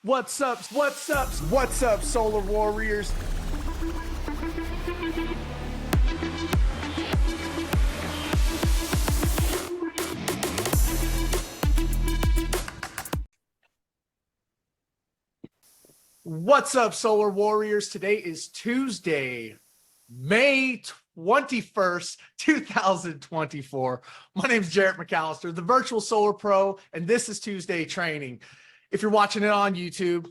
What's up? What's up, Solar Warriors? What's up, Solar Warriors? Today is Tuesday, May 21st, 2024. My name is Jarrett McAllister, the virtual Solar Pro, and this is Tuesday Training. If you're watching it on YouTube,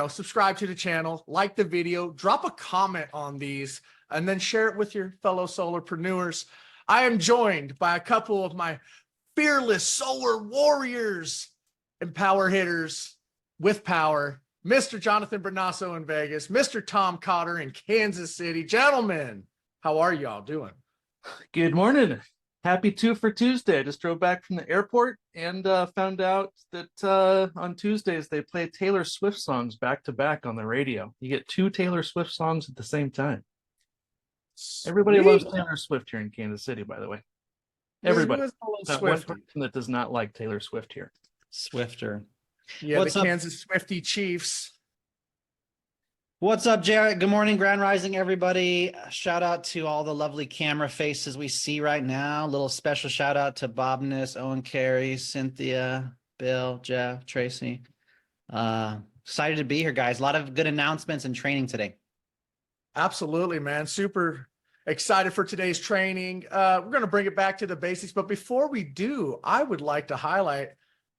subscribe to the channel, like the video, drop a comment on these, and then share it with your fellow solarpreneurs. I am joined by a couple of my fearless solar warriors and power hitters with power. Mr. Jonathan Bernasso in Vegas, Mr. Tom Cotter in Kansas City. Gentlemen, how are y'all doing? Good morning. Happy for Tuesday. I just drove back from the airport and found out that on Tuesdays they play Taylor Swift songs back to back on the radio. You get two Taylor Swift songs at the same time. Sweet. Everybody loves Taylor Swift here in Kansas City, by the way. Everybody. Not one person that does not like Taylor Swift here. Swifter. Yeah, the Kansas Swifty Chiefs. What's up, Jarrett? Good morning, Grand Rising, everybody. Shout out to all the lovely camera faces we see right now. A little special shout out to Bobness, Owen Carey, Cynthia, Bill, Jeff, Tracy. Excited to be here, guys. A lot of good announcements and training today. Absolutely, man. Super excited for today's training. We're going to bring it back to the basics. But before we do, I would like to highlight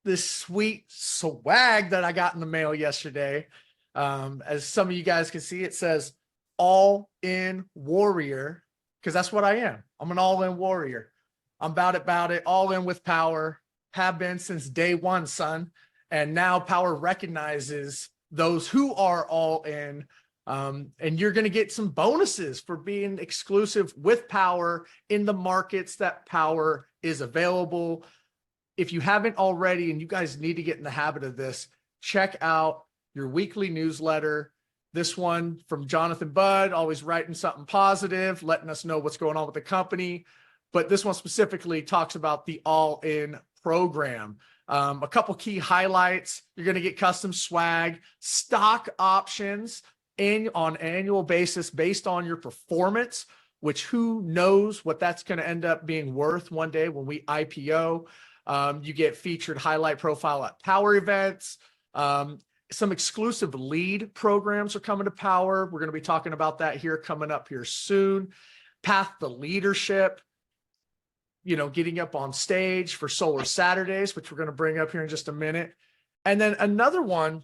this sweet swag that I got in the mail yesterday. As some of you guys can see, it says all in warrior, because that's what I am. I'm an all in warrior. I'm about it, all in with power, have been since day one, son. And now power recognizes those who are all in. And you're going to get some bonuses for being exclusive with power in the markets that power is available. If you haven't already, and you guys need to get in the habit of this, check out your weekly newsletter. This one from Jonathan Budd, always writing something positive, letting us know what's going on with the company. But this one specifically talks about the all-in program. A couple key highlights. You're going to get custom swag, stock options on annual basis based on your performance, which who knows what that's going to end up being worth one day when we IPO. You get featured highlight profile at power events. Some exclusive lead programs are coming to power. We're going to be talking about that here coming up here soon. Path to leadership, getting up on stage for Solar Saturdays, which we're going to bring up here in just a minute. And then another one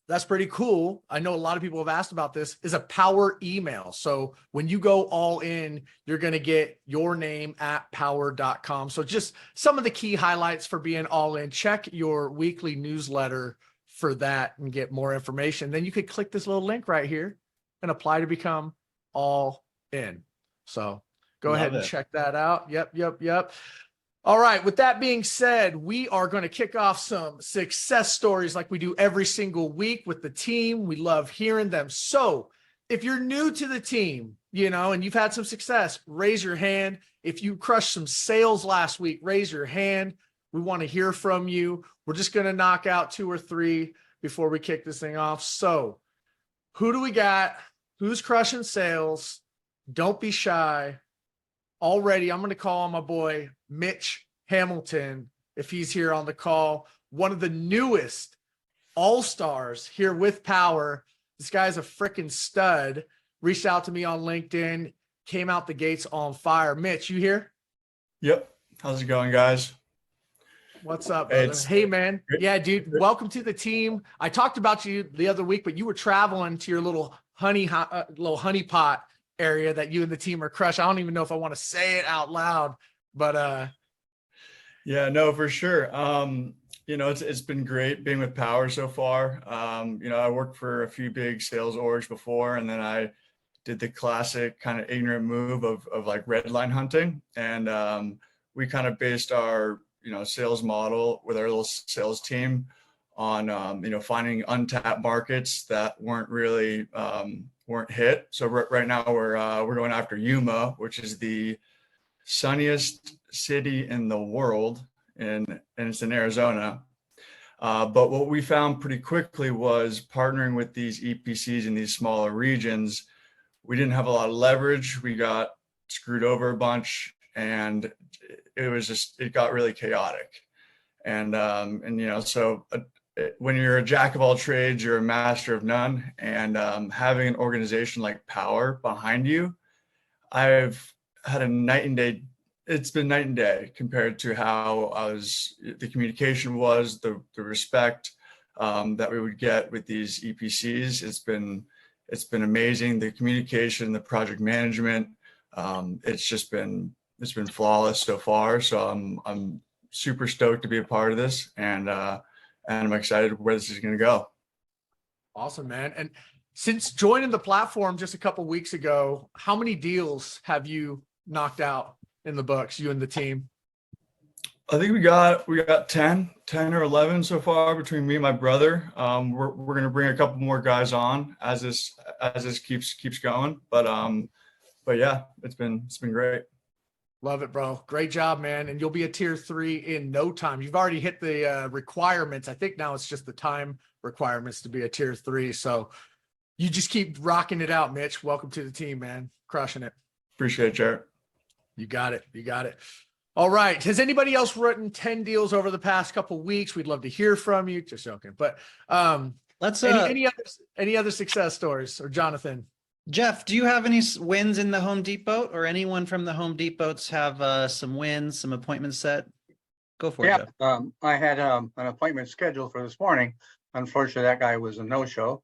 that's pretty cool, I know a lot of people have asked about this, is a power email. So when you go all in, you're going to get your name at powur.com. So just some of the key highlights for being all in. Check your weekly newsletter for that and get more information. Then you could click this little link right here and apply to become all in. So go ahead and check that out. Yep. All right. With that being said, we are going to kick off some success stories like we do every single week with the team. We love hearing them. So if you're new to the team, and you've had some success, raise your hand. If you crushed some sales last week, raise your hand. We want to hear from you. We're just going to knock out 2 or 3 before we kick this thing off. So who do we got? Who's crushing sales? Don't be shy. Already, I'm going to call on my boy, Mitch Hamilton, if he's here on the call. One of the newest all-stars here with Power. This guy's a freaking stud. Reached out to me on LinkedIn, came out the gates on fire. Mitch, you here? Yep. How's it going, guys? What's up, brother? Hey, man. Yeah, dude, welcome to the team. I talked about you the other week, but you were traveling to your little honeypot area that you and the team are crushed. I don't even know if I want to say it out loud, but yeah, no, for sure. It's been great being with Power so far. I worked for a few big sales orgs before, and then I did the classic kind of ignorant move of like red line hunting. And we kind of based our, sales model with our little sales team on, finding untapped markets that weren't hit. So right now we're going after Yuma, which is the sunniest city in the world, and it's in Arizona. But what we found pretty quickly was partnering with these EPCs in these smaller regions. We didn't have a lot of leverage. We got screwed over a bunch, and it got really chaotic. And so when you're a jack of all trades, you're a master of none. And having an organization like Powur behind you, I've had a night and day. It's been night and day compared to how the communication was, the respect that we would get with these EPCs. It's been amazing. The communication, the project management, it's been flawless so far. So I'm super stoked to be a part of this, and I'm excited where this is going to go. Awesome, man. And since joining the platform just a couple weeks ago, how many deals have you knocked out in the books, you and the team? I think we got 10 or 11 so far between me and my brother. We're going to bring a couple more guys on as this keeps going. But yeah, it's been great. Love it, bro. Great job, man. And you'll be a tier 3 in no time. You've already hit the requirements. I think now it's just the time requirements to be a tier 3. So you just keep rocking it out, Mitch. Welcome to the team, man. Crushing it. Appreciate it, Jared. You got it. You got it. All right. Has anybody else written 10 deals over the past couple of weeks? We'd love to hear from you. Just joking. But Let's any other success stories, or Jonathan? Jeff, do you have any wins in the Home Depot, or anyone from the Home Depots have some wins, some appointments set? Go for it, Jeff. I had an appointment scheduled for this morning. Unfortunately, that guy was a no-show.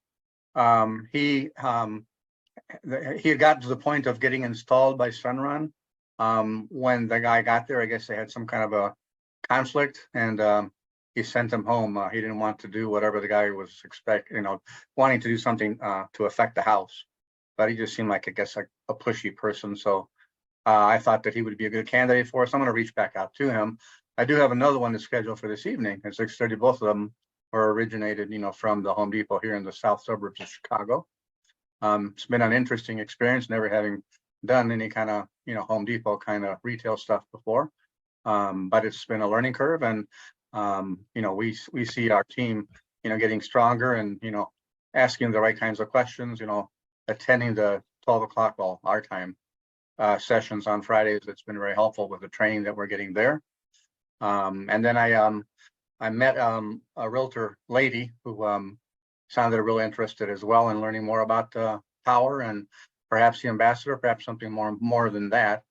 He had gotten to the point of getting installed by Sunrun. When the guy got there, I guess they had some kind of a conflict, and he sent him home. He didn't want to do whatever the guy was wanting to do something to affect the house. But he just seemed like, I guess, like a pushy person. So I thought that he would be a good candidate for us. I'm going to reach back out to him. I do have another one to schedule for this evening at 6:30. Both of them are originated, from the Home Depot here in the south suburbs of Chicago. It's been an interesting experience, never having done any kind of, Home Depot kind of retail stuff before. But it's been a learning curve, and we see our team, getting stronger, and asking the right kinds of questions, attending the 12 o'clock, our time, sessions on Fridays. It's been very helpful with the training that we're getting there. And then I met a realtor lady who sounded really interested as well in learning more about Powur and perhaps the ambassador, perhaps something more than that.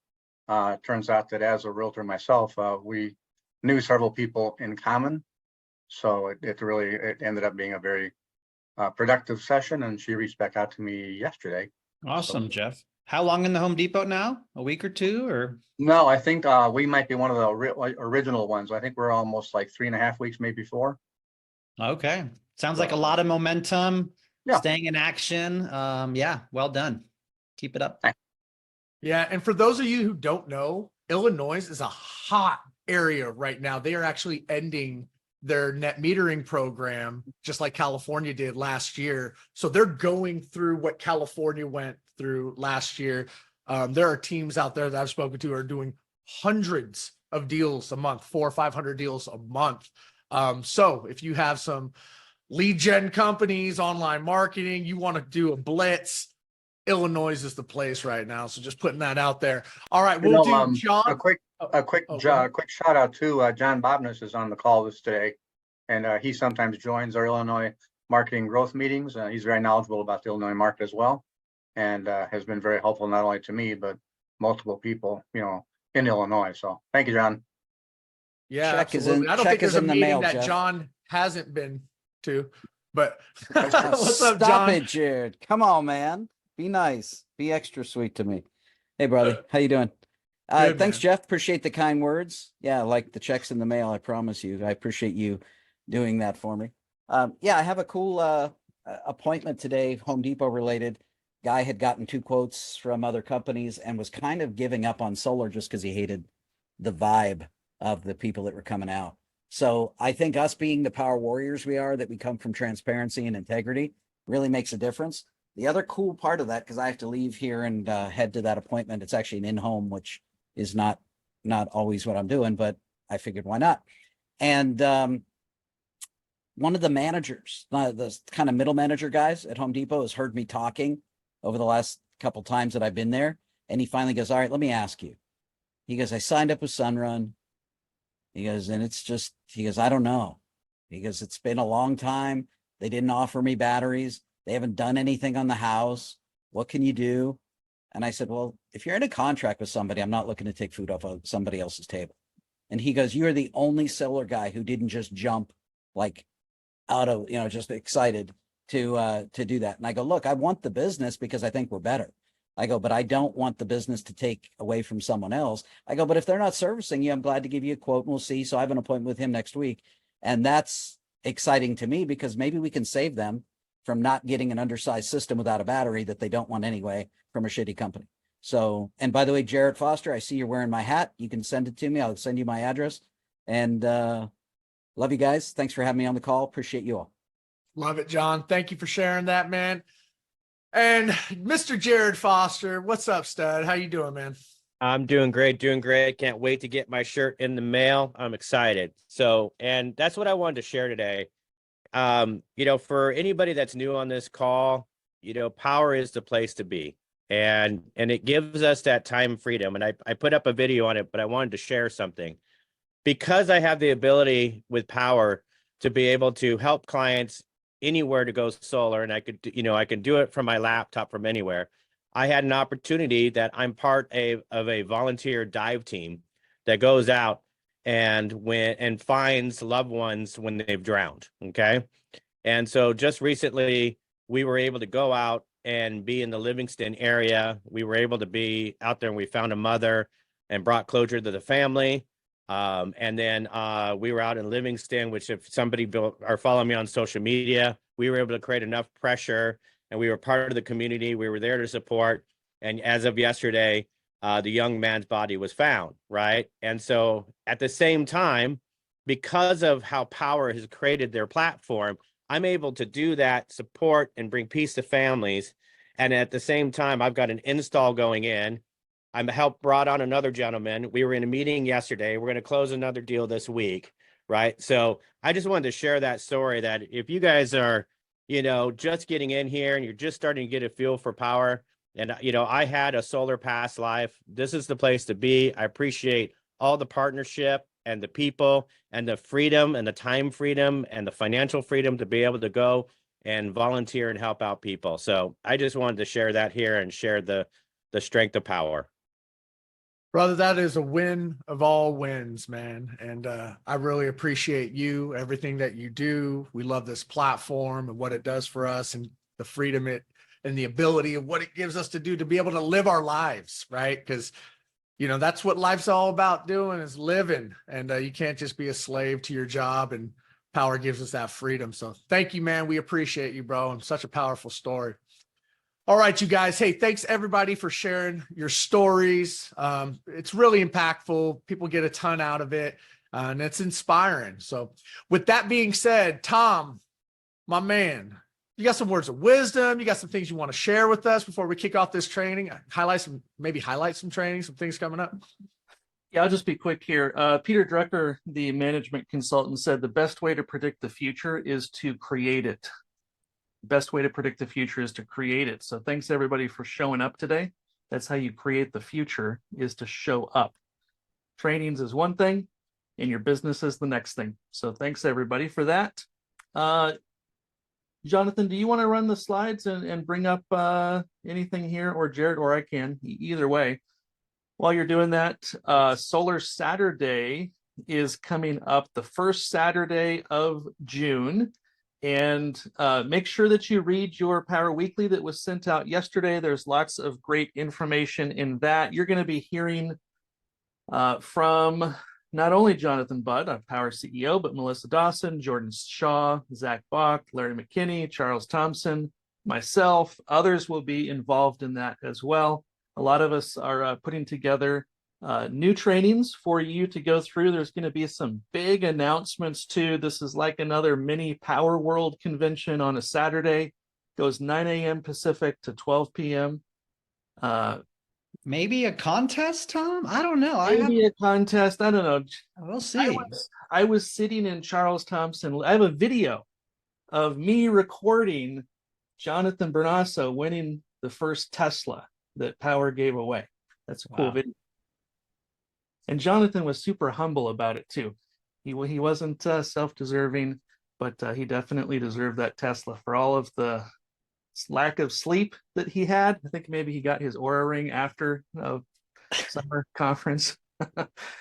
Turns out that as a realtor myself, we knew several people in common. So it ended up being a very productive session, and she reached back out to me yesterday. Awesome, Jeff. How long in the Home Depot now? A week or two, or? No, I think we might be one of the original ones. I think we're almost like 3.5 weeks, maybe 4. Okay. Sounds like a lot of momentum, Yeah. Staying in action. Yeah, well done. Keep it up. Yeah. And for those of you who don't know, Illinois is a hot area right now. They are actually ending their net metering program, just like California did last year. So they're going through what California went through last year. There are teams out there that I've spoken to are doing hundreds of deals a month, 400 or 500 deals a month. So if you have some lead gen companies, online marketing, you want to do a blitz, Illinois is the place right now. So just putting that out there. All right, we'll do John. A quick shout out to John Bobness is on the call today, and he sometimes joins our Illinois marketing growth meetings. He's very knowledgeable about the Illinois market as well, and has been very helpful not only to me but multiple people, in Illinois. So thank you, John. Yeah, Check is absolutely. in- I don't check think there's is a in the meeting mail, that Jeff. John hasn't been to, but what's up, Stop John? it, Jared. Come on, man. Be nice. Be extra sweet to me. Hey, brother. How you doing? Good, Thanks, man. Jeff. Appreciate the kind words. Yeah, like the checks in the mail. I promise you. I appreciate you doing that for me. Yeah, I have a cool appointment today, Home Depot related. Guy had gotten 2 quotes from other companies and was kind of giving up on solar just because he hated the vibe of the people that were coming out. So I think us being the power warriors we are, that we come from transparency and integrity, really makes a difference. The other cool part of that, because I have to leave here and head to that appointment, it's actually an in-home, which is not always what I'm doing, but I figured why not. And one of the managers, the kind of middle manager guys at Home Depot, has heard me talking over the last couple times that I've been there. And he finally goes, all right, let me ask you. He goes, I signed up with Sunrun. He goes, and it's just, he goes, I don't know. He goes, it's been a long time. They didn't offer me batteries. They haven't done anything on the house. What can you do? And I said, well, if you're in a contract with somebody, I'm not looking to take food off of somebody else's table. And he goes, you're the only solar guy who didn't just jump like out of, just excited to do that. And I go, look, I want the business because I think we're better. I go, but I don't want the business to take away from someone else. I go, but if they're not servicing you, I'm glad to give you a quote and we'll see. So I have an appointment with him next week. And that's exciting to me because maybe we can save them from not getting an undersized system without a battery that they don't want anyway from a shitty company. So, and by the way, Jared Foster, I see you're wearing my hat. You can send it to me. I'll send you my address. And love you guys. Thanks for having me on the call. Appreciate you all. Love it, John. Thank you for sharing that, man. And Mr. Jared Foster, what's up, stud? How you doing, man? I'm doing great, doing great. Can't wait to get my shirt in the mail. I'm excited. So, and that's what I wanted to share today. For anybody that's new on this call, Powur is the place to be. And it gives us that time freedom. And I put up a video on it, but I wanted to share something. Because I have the ability with Powur to be able to help clients anywhere to go solar, and I can do it from my laptop from anywhere. I had an opportunity that I'm part of a volunteer dive team that goes out and finds loved ones when they've drowned. Okay. And so just recently we were able to go out and be in the Livingston area. We were able to be out there and we found a mother and brought closure to the family. And then we were out in Livingston, which if somebody are following me on social media, we were able to create enough pressure and we were part of the community. We were there to support. And as of yesterday, the young man's body was found, right? And so at the same time, because of how Powur has created their platform, I'm able to do that, support and bring peace to families. And at the same time, I've got an install going in. I'm brought on another gentleman. We were in a meeting yesterday. We're going to close another deal this week, right? So I just wanted to share that story that if you guys are, just getting in here and you're just starting to get a feel for Powur, and, I had a solar past life. This is the place to be. I appreciate all the partnership and the people and the freedom and the time freedom and the financial freedom to be able to go and volunteer and help out people. So I just wanted to share that here and share the strength of Powur. Brother, that is a win of all wins, man. And I really appreciate you, everything that you do. We love this platform and what it does for us and the freedom and the ability of what it gives us to do to be able to live our lives, right? Because, that's what life's all about doing is living. And you can't just be a slave to your job, and Powur gives us that freedom. So thank you, man. We appreciate you, bro. And such a powerful story. All right, you guys. Hey, thanks everybody for sharing your stories. It's really impactful. People get a ton out of it, and it's inspiring. So with that being said, Tom, my man, you got some words of wisdom. You got some things you want to share with us before we kick off this training, highlight some training, some things coming up. Yeah, I'll just be quick here. Peter Drucker, the management consultant, said the best way to predict the future is to create it. Best way to predict the future is to create it. So thanks everybody for showing up today. That's how you create the future, is to show up. Trainings is one thing and your business is the next thing. So thanks everybody for that. Jonathan, do you want to run the slides and bring up anything here, or Jared, or I can, either way. While you're doing that, Solar Saturday is coming up the first Saturday of June. And make sure that you read your Powur Weekly that was sent out yesterday. There's lots of great information in that. You're going to be hearing from not only Jonathan Budd, our Powur CEO, but Melissa Dawson, Jordan Shaw, Zach Bach, Larry McKinney, Charles Thompson, myself. Others will be involved in that as well. A lot of us are putting together new trainings for you to go through. There's going to be some big announcements too. This is like another mini Powur World convention on a Saturday. Goes 9 a.m. Pacific to 12 p.m. Maybe a contest, Tom? I don't know. Maybe a contest. I don't know. We'll see. I was sitting in Charles Thompson. I have a video of me recording Jonathan Bernasso winning the first Tesla that Powur gave away. That's a cool Wow. video. And Jonathan was super humble about it too. He wasn't self-deserving, but he definitely deserved that Tesla for all of the lack of sleep that he had. I think maybe he got his Aura ring after summer conference.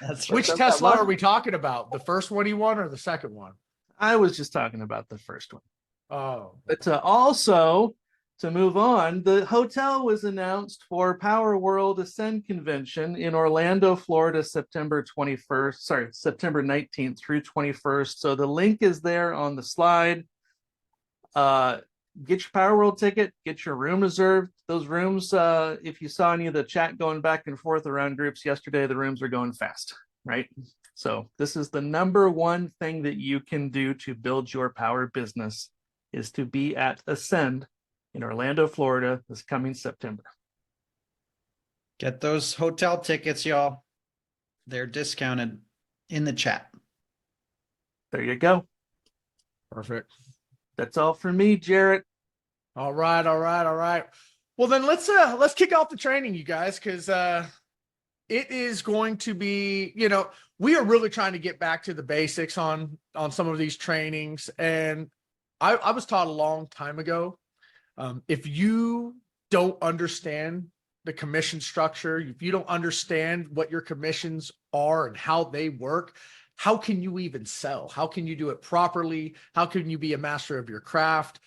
That's Which But Tesla are we talking about? The first one he won or the second one? I was just talking about the first one. Oh, But also, to move on, the hotel was announced for Power World Ascend Convention in Orlando, Florida, September 19th through 21st. So the link is there on the slide. Get your Power World ticket, get your room reserved. Those rooms, if you saw any of the chat going back and forth around groups yesterday, the rooms are going fast, right? So this is the number one thing that you can do to build your power business is to be at Ascend in Orlando, Florida this coming September. Get those hotel tickets, y'all. They're discounted in the chat. There you go. perfect. That's all for me, Jarrett. All right. Well, then let's kick off the training, you guys, because it is going to be, we are really trying to get back to the basics on some of these trainings. And I was taught a long time ago, if you don't understand the commission structure, if you don't understand what your commissions are and how they work, how can you even sell? How can you do it properly? How can you be a master of your craft?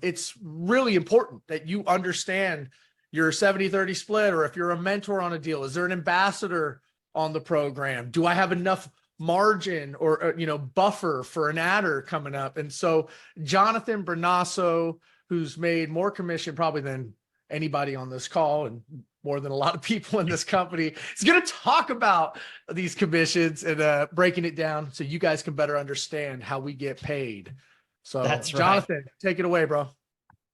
It's really important that you understand your 70-30 split, or if you're a mentor on a deal, is there an ambassador on the program? Do I have enough margin or, buffer for an adder coming up? And so Jonathan Bernasso, who's made more commission probably than anybody on this call and more than a lot of people in this company, is going to talk about these commissions and breaking it down so you guys can better understand how we get paid. So That's right. Jonathan, take it away, bro.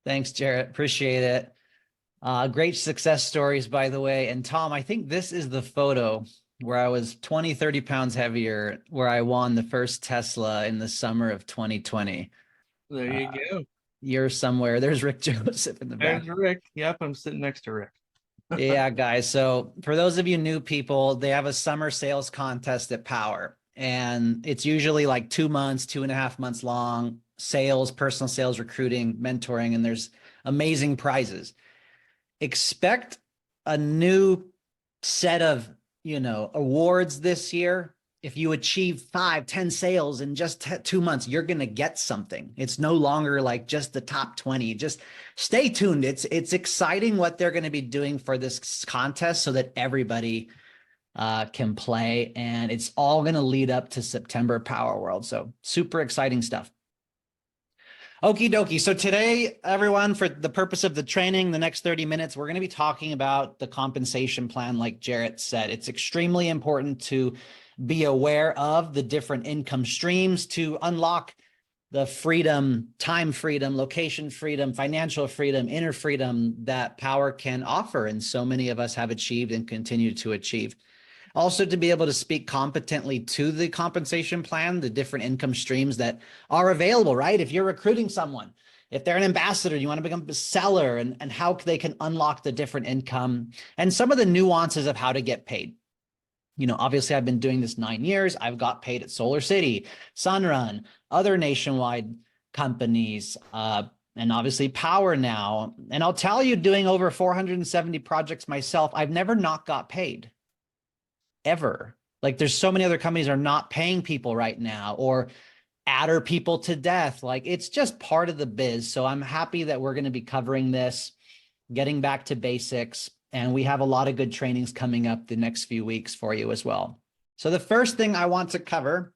Thanks, Jarrett. Appreciate it. Great success stories, by the way. And Tom, I think this is the photo where I was 20, 30 pounds heavier, where I won the first Tesla in the summer of 2020. There you go. You're somewhere. There's Rick Joseph in the back. There's Rick. Yep, I'm sitting next to Rick. Yeah, guys. So for those of you new people, they have a summer sales contest at Powur. And it's usually like 2 months, 2.5 months long. Sales, personal sales, recruiting, mentoring, and there's amazing prizes. Expect a new set of, awards this year. If you achieve 5, 10 sales in just 2 months, you're going to get something. It's no longer like just the top 20. Just stay tuned. It's exciting what they're going to be doing for this contest so that everybody can play. And it's all going to lead up to September Power World. So super exciting stuff. Okie dokie. So today, everyone, for the purpose of the training, the next 30 minutes, we're going to be talking about the compensation plan. Like Jarrett said, it's extremely important to be aware of the different income streams to unlock the freedom, time freedom, location freedom, financial freedom, inner freedom that Powur can offer. And so many of us have achieved and continue to achieve. Also, to be able to speak competently to the compensation plan, the different income streams that are available, right? If you're recruiting someone, if they're an ambassador, you want to become a seller, and how they can unlock the different income and some of the nuances of how to get paid. Obviously, I've been doing this 9 years. I've got paid at Solar City, Sunrun, other nationwide companies, and obviously Powur now. And I'll tell you, doing over 470 projects myself, I've never not got paid. Ever. Like there's so many other companies are not paying people right now or adder people to death. Like it's just part of the biz. So I'm happy that we're going to be covering this, getting back to basics. And we have a lot of good trainings coming up the next few weeks for you as well. So the first thing I want to cover,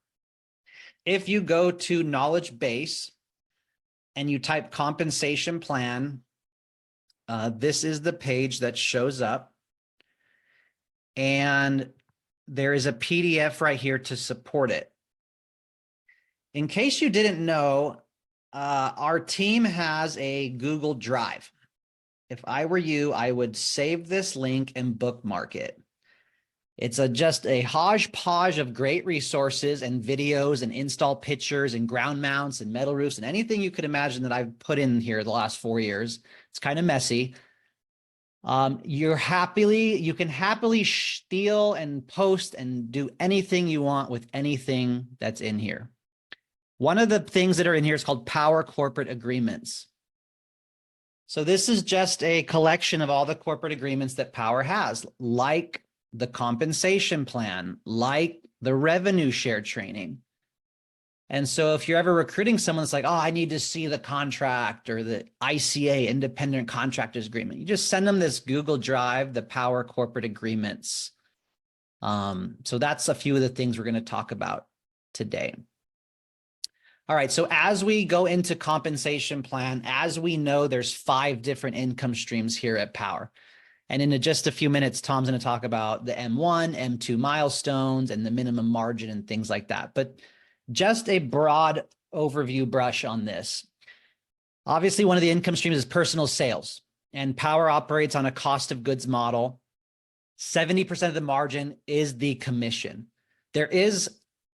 if you go to knowledge base and you type compensation plan, this is the page that shows up. And there is a PDF right here to support it. In case you didn't know, our team has a Google Drive. if I were you, I would save this link and bookmark it. It's just a hodgepodge of great resources and videos and install pictures and ground mounts and metal roofs and anything you could imagine that I've put in here the last 4 years. It's kind of messy. You can happily steal and post and do anything you want with anything that's in here. One of the things that are in here is called Powur Corporate Agreements. So this is just a collection of all the corporate agreements that Powur has, like the compensation plan, like the revenue share training. And so if you're ever recruiting someone that's like, oh, I need to see the contract or the ICA, Independent Contractors Agreement, you just send them this Google Drive, the Powur Corporate Agreements. So that's a few of the things we're going to talk about today. All right, so as we go into compensation plan, as we know, there's 5 different income streams here at Powur. And in just a few minutes, Tom's going to talk about the M1, M2 milestones and the minimum margin and things like that. But just a broad overview brush on this. Obviously, one of the income streams is personal sales, and Powur operates on a cost of goods model. 70% of the margin is the commission. There is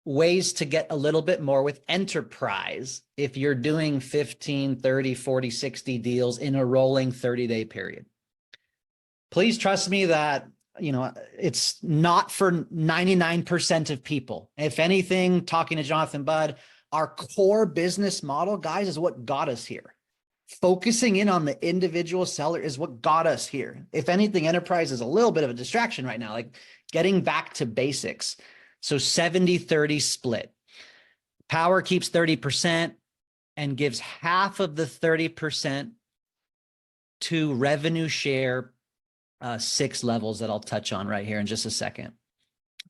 ways to get a little bit more with enterprise if you're doing 15, 30, 40, 60 deals in a rolling 30-day period. Please trust me that, it's not for 99% of people. If anything, talking to Jonathan Budd, our core business model, guys, is what got us here. Focusing in on the individual seller is what got us here. If anything, enterprise is a little bit of a distraction right now, like getting back to basics. So 70-30 split. Powur keeps 30% and gives half of the 30% to revenue share 6 levels that I'll touch on right here in just a second.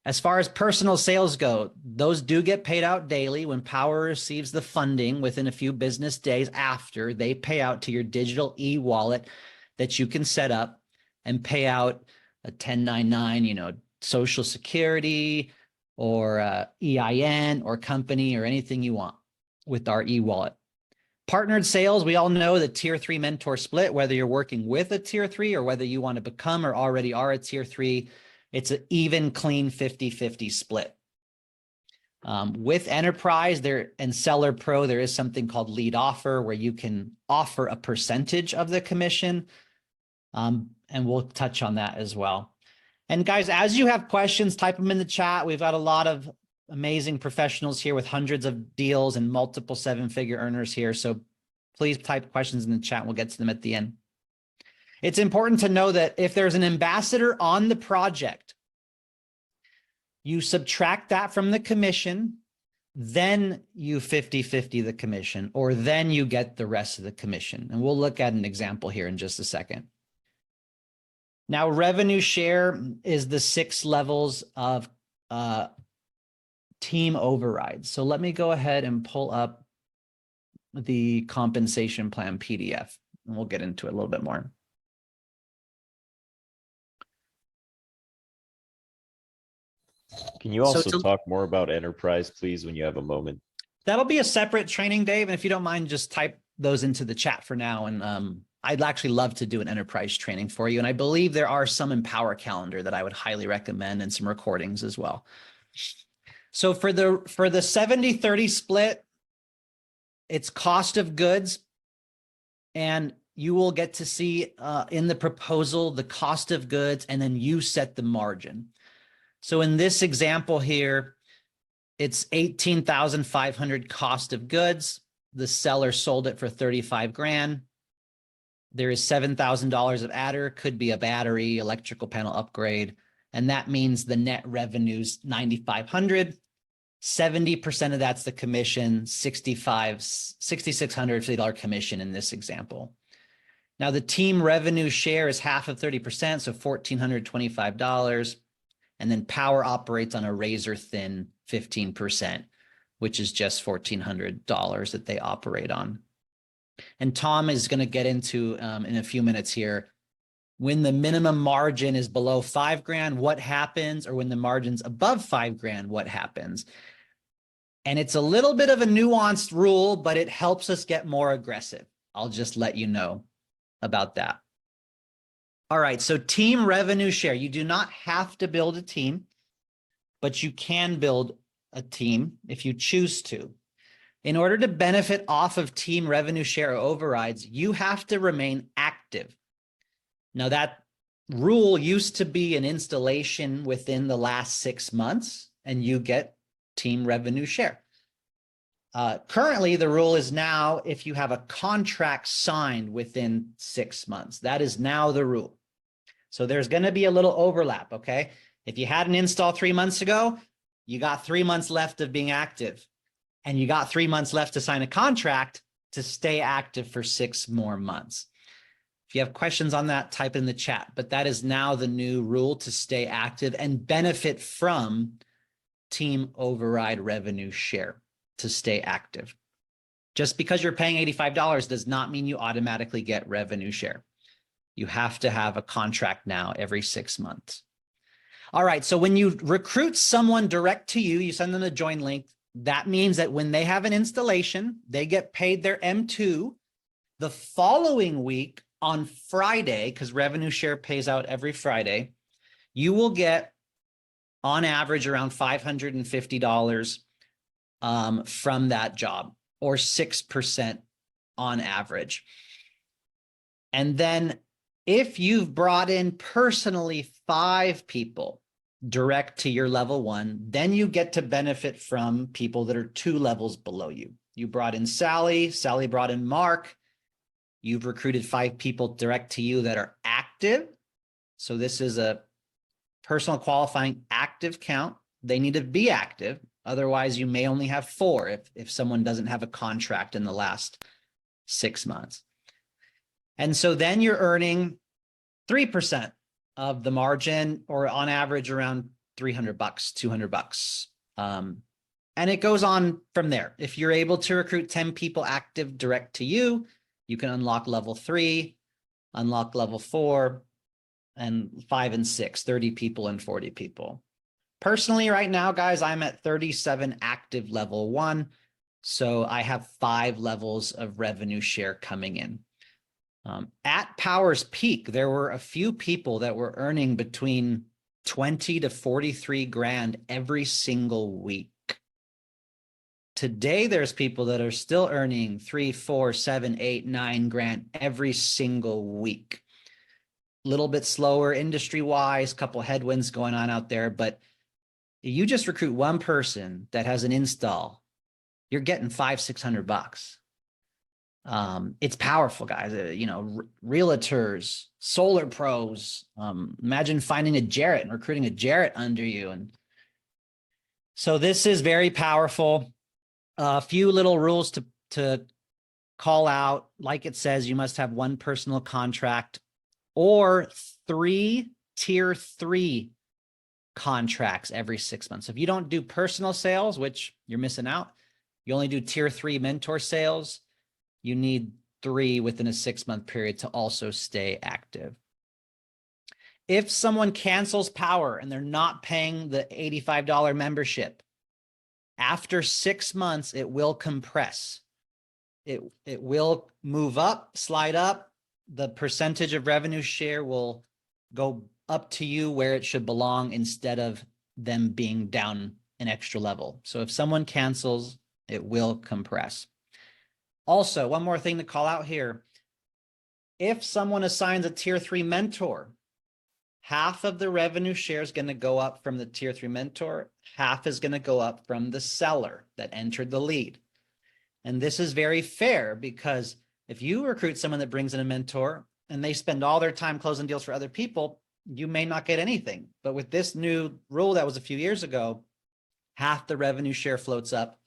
As far as personal sales go, those do get paid out daily. When Powur receives the funding within a few business days after, they pay out to your digital e-wallet that you can set up and pay out a 1099, Social Security or EIN or company or anything you want with our e-wallet. Partnered sales, we all know the tier 3 mentor split, whether you're working with a tier 3 or whether you want to become or already are a tier 3, it's an even, clean 50-50 split. With enterprise and seller pro, there is something called lead offer where you can offer a percentage of the commission. And we'll touch on that as well. And guys, as you have questions, type them in the chat. We've got a lot of amazing professionals here with hundreds of deals and multiple 7-figure earners here. So please type questions in the chat. We'll get to them at the end. It's important to know that if there's an ambassador on the project, you subtract that from the commission, then you 50-50 the commission, or then you get the rest of the commission. And we'll look at an example here in just a second. Now, revenue share is the 6 levels of team overrides. So let me go ahead and pull up the compensation plan PDF, and we'll get into it a little bit more. Can you also So talk more about enterprise, please, when you have a moment? that'll be a separate training, Dave. And if you don't mind, just type those into the chat for now. And I'd actually love to do an enterprise training for you. And I believe there are some in Powur Calendar that I would highly recommend, and some recordings as well. So for the 70-30 split, it's cost of goods, and you will get to see in the proposal the cost of goods, and then you set the margin. So in this example here, it's 18,500 cost of goods. The seller sold it for 35 grand. There is $7,000 of adder, could be a battery, electrical panel upgrade, and that means the net revenue's 9,500. 70% of that's the commission, $6,650 commission in this example. Now the team revenue share is half of 30%, so $1,425. And then Powur operates on a razor thin 15%, which is just $1,400 that they operate on. And Tom is going to get into in a few minutes here, when the minimum margin is below 5 grand, what happens? Or when the margin's above 5 grand, what happens? And it's a little bit of a nuanced rule, but it helps us get more aggressive. I'll just let you know about that. All right, so team revenue share. You do not have to build a team, but you can build a team if you choose to. In order to benefit off of team revenue share overrides, you have to remain active. Now, that rule used to be an installation within the last 6 months, and you get team revenue share. Currently, the rule is now if you have a contract signed within 6 months. That is now the rule. So there's going to be a little overlap, okay? If you had an install 3 months ago, you got 3 months left of being active, and you got 3 months left to sign a contract to stay active for 6 more months. If you have questions on that, type in the chat, but that is now the new rule to stay active and benefit from team override revenue share to stay active. Just because you're paying $85 does not mean you automatically get revenue share. You have to have a contract now every 6 months. All right, so when you recruit someone direct to you, you send them a join link. That means that when they have an installation, they get paid their M2 the following week on Friday, because revenue share pays out every Friday. You will get on average around $550 from that job, or 6% on average. And then if you've brought in personally 5 people direct to your level 1, then you get to benefit from people that are 2 levels below you. You brought in Sally, Sally brought in Mark. You've recruited 5 people direct to you that are active. So this is a personal qualifying active count. They need to be active. Otherwise, you may only have 4 if someone doesn't have a contract in the last 6 months. And so then you're earning 3% of the margin, or on average around $300, $200. And it goes on from there. If you're able to recruit 10 people active direct to you, you can unlock level 3, unlock level 4, and 5 and 6, 30 people and 40 people. Personally, right now, guys, I'm at 37 active level 1. So I have 5 levels of revenue share coming in. At Powur's peak, there were a few people that were earning between 20 to 43 grand every single week. Today, there's people that are still earning 3, 4, 7, 8, 9 grand every single week. A little bit slower industry-wise, couple headwinds going on out there, but you just recruit one person that has an install, you're getting $500-600. It's powerful, guys. Realtors, solar pros. Imagine finding a Jarrett and recruiting a Jarrett under you. And so this is very powerful. A few little rules to call out. Like it says, you must have 1 personal contract or 3 tier 3 contracts every 6 months. If you don't do personal sales, which you're missing out, you only do tier 3 mentor sales, you need 3 within a 6-month period to also stay active. If someone cancels Powur and they're not paying the $85 membership, after 6 months, it will compress. It will move up, slide up. The percentage of revenue share will go up to you where it should belong instead of them being down an extra level. So if someone cancels, it will compress. Also, one more thing to call out here. If someone assigns a tier 3 mentor, half of the revenue share is going to go up from the tier 3 mentor, half is going to go up from the seller that entered the lead. And this is very fair, because if you recruit someone that brings in a mentor and they spend all their time closing deals for other people, you may not get anything. But with this new rule that was a few years ago, half the revenue share floats up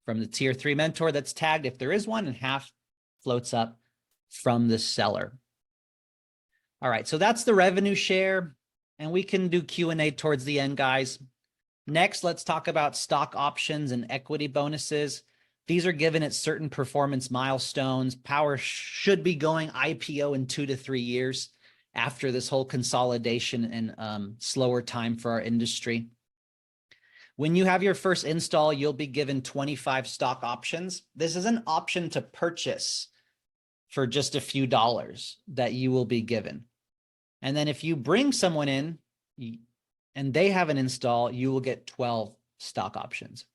from the tier 3 mentor that's tagged, if there is one, and half floats up from the seller. All right, so that's the revenue share, and we can do Q&A towards the end, guys. Next, let's talk about stock options and equity bonuses. These are given at certain performance milestones. Powur should be going IPO in 2 to 3 years after this whole consolidation and slower time for our industry. When you have your first install, you'll be given 25 stock options. This is an option to purchase for just a few dollars that you will be given. And then if you bring someone in and they have an install, you will get 12 stock options.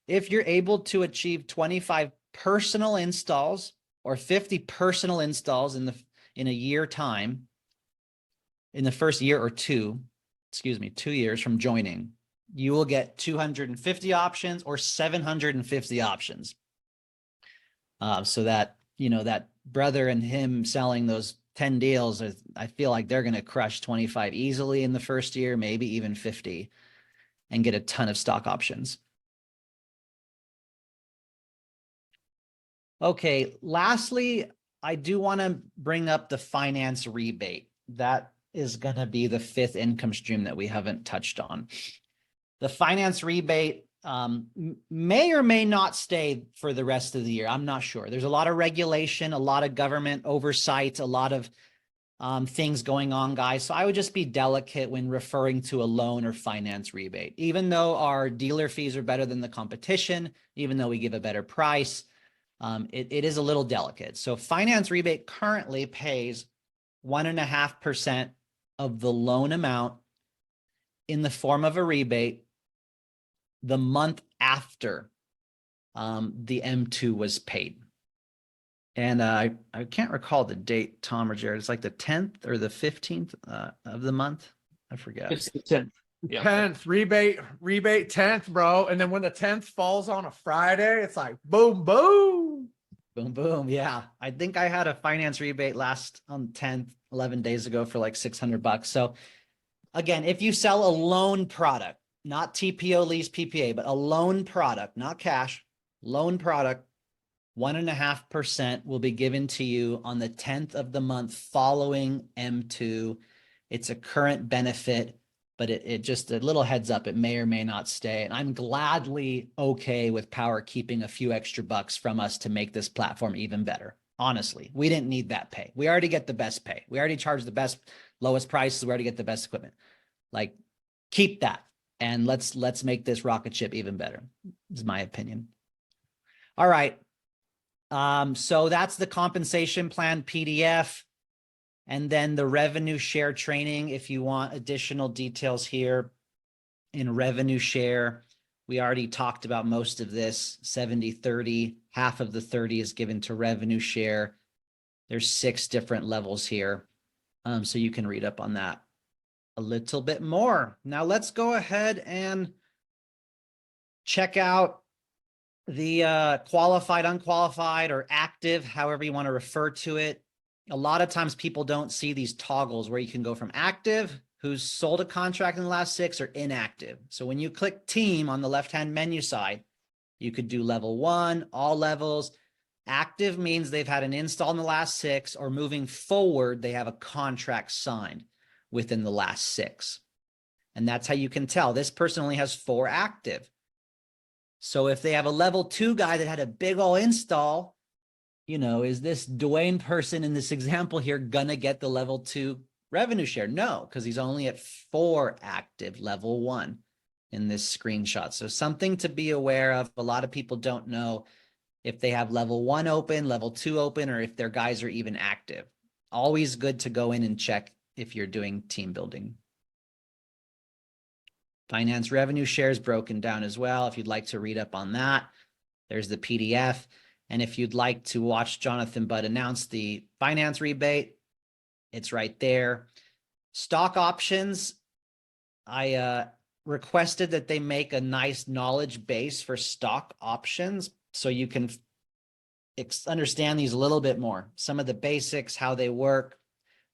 If you're able to achieve 25 personal installs or 50 personal installs in a year time, in the first year or 2 years from joining, you will get 250 options or 750 options. So that, that brother and him selling those 10 deals, I feel like they're going to crush 25 easily in the first year, maybe even 50, and get a ton of stock options. Okay, lastly, I do want to bring up the finance rebate. That is going to be the 5th income stream that we haven't touched on. The finance rebate may or may not stay for the rest of the year. I'm not sure. There's a lot of regulation, a lot of government oversight, a lot of things going on, guys. So I would just be delicate when referring to a loan or finance rebate. Even though our dealer fees are better than the competition, even though we give a better price, it is a little delicate. So finance rebate currently pays 1.5% of the loan amount in the form of a rebate the month after the M2 was paid. And I can't recall the date, Tom or Jared. It's like the 10th or the 15th of the month. I forget. It's the 10th. Yeah. 10th rebate 10th, bro. And then when the 10th falls on a Friday, it's like boom, boom. Boom, boom. Yeah. I think I had a finance rebate last on 10th, 11 days ago for like $600. So again, if you sell a loan product, not TPO, lease, PPA, but a loan product, not cash, loan product, 1.5% will be given to you on the 10th of the month following M2. It's a current benefit, but it just a little heads up, it may or may not stay. And I'm gladly okay with Powur keeping a few extra bucks from us to make this platform even better. Honestly, we didn't need that pay. We already get the best pay. We already charge the best, lowest prices. We already get the best equipment. Like, keep that. And let's make this rocket ship even better, is my opinion. All right. So that's the compensation plan PDF. And then the revenue share training. If you want additional details here in revenue share, we already talked about most of this. 70-30, half of the 30 is given to revenue share. There's 6 different levels here. So you can read up on that a little bit more. Now let's go ahead and check out the qualified, unqualified, or active, however you want to refer to it. A lot of times people don't see these toggles where you can go from active, who's sold a contract in the last 6, or inactive. So when you click team on the left-hand menu side, you could do level 1, all levels. Active means they've had an install in the last 6, or moving forward, they have a contract signed within the last 6. And that's how you can tell this person only has 4 active. So if they have a level 2 guy that had a big ol' install, is this Dwayne person in this example here gonna get the level 2 revenue share? No, because he's only at 4 active level 1 in this screenshot. So something to be aware of. A lot of people don't know if they have level 1 open, level 2 open, or if their guys are even active. Always good to go in and check if you're doing team building. Finance revenue shares broken down as well. If you'd like to read up on that, there's the PDF. And if you'd like to watch Jonathan Budd announce the finance rebate, it's right there. Stock options, I requested that they make a nice knowledge base for stock options so you can understand these a little bit more. Some of the basics, how they work,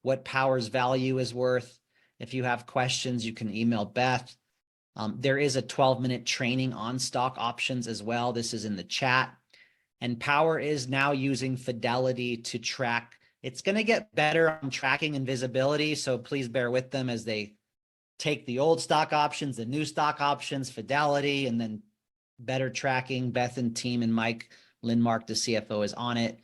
what Powur's value is worth. If you have questions, you can email Beth. There is a 12-minute training on stock options as well. This is in the chat. And Powur is now using Fidelity to track. It's going to get better on tracking and visibility. So please bear with them as they take the old stock options, the new stock options, Fidelity, and then better tracking. Beth and team and Mike Lindmark, the CFO, is on it.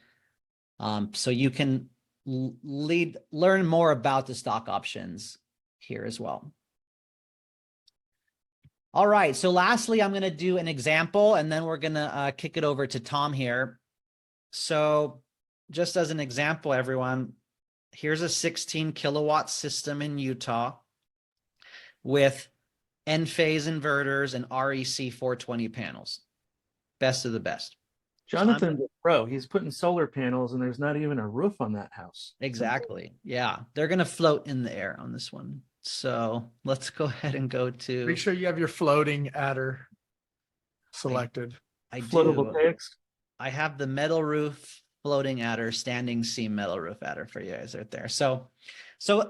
So you can learn more about the stock options here as well. All right, so lastly, I'm going to do an example, and then we're going to kick it over to Tom here. So just as an example, everyone, here's a 16 kilowatt system in Utah with N-phase inverters and REC 420 panels. Best of the best. Jonathan's a pro. He's putting solar panels and there's not even a roof on that house. Exactly. Yeah. They're going to float in the air on this one. So let's go ahead and go to. Make sure you have your floating adder selected. I Floatable do. tanks. I have the metal roof floating adder, standing seam metal roof adder for you guys right there. So,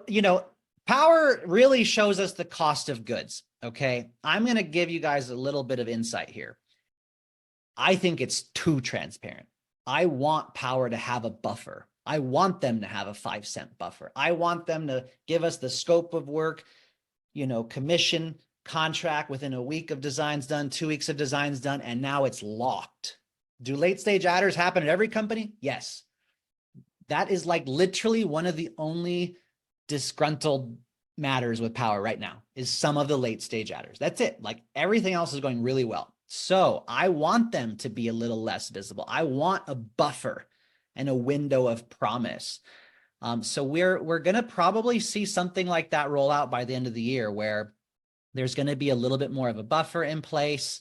you know, Powur really shows us the cost of goods. Okay. I'm going to give you guys a little bit of insight here. I think it's too transparent. I want Powur to have a buffer. I want them to have a 5-cent buffer. I want them to give us the scope of work, you know, commission, contract within a week of designs done, 2 weeks of designs done, and now it's locked. Do late stage adders happen at every company? Yes. That is like literally one of the only disgruntled matters with Powur right now is some of the late stage adders. That's it. Like everything else is going really well. So I want them to be a little less visible. I want a buffer and a window of promise. So we're going to probably see something like that roll out by the end of the year where there's going to be a little bit more of a buffer in place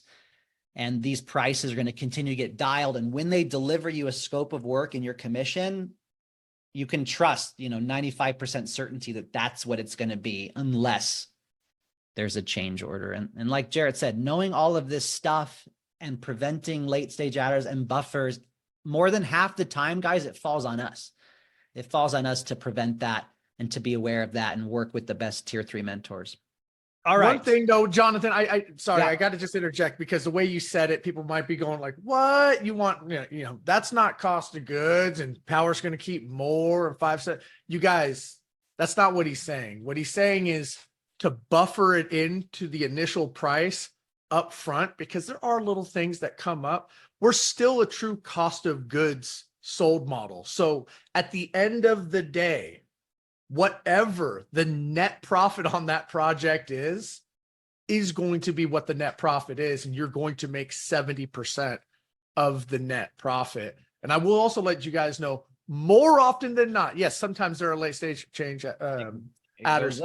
and these prices are going to continue to get dialed. And when they deliver you a scope of work in your commission, you can trust, you know, 95% certainty that that's what it's going to be unless there's a change order. And like Jarrett said, knowing all of this stuff and preventing late stage adders and buffers, more than half the time, guys, it falls on us. It falls on us to prevent that and to be aware of that and work with the best tier 3 mentors. All right. One thing though, Jonathan, sorry, Yeah. I got to just interject because the way you said it, people might be going like, what you want, you know, that's not cost of goods and Powur's going to keep more and 5 cents. You guys, that's not what he's saying. What he's saying is to buffer it into the initial price up front, because there are little things that come up. We're still a true cost of goods sold model. So at the end of the day, whatever the net profit on that project is going to be what the net profit is. And you're going to make 70% of the net profit. And I will also let you guys know more often than not. Yes, sometimes there are late stage change adders.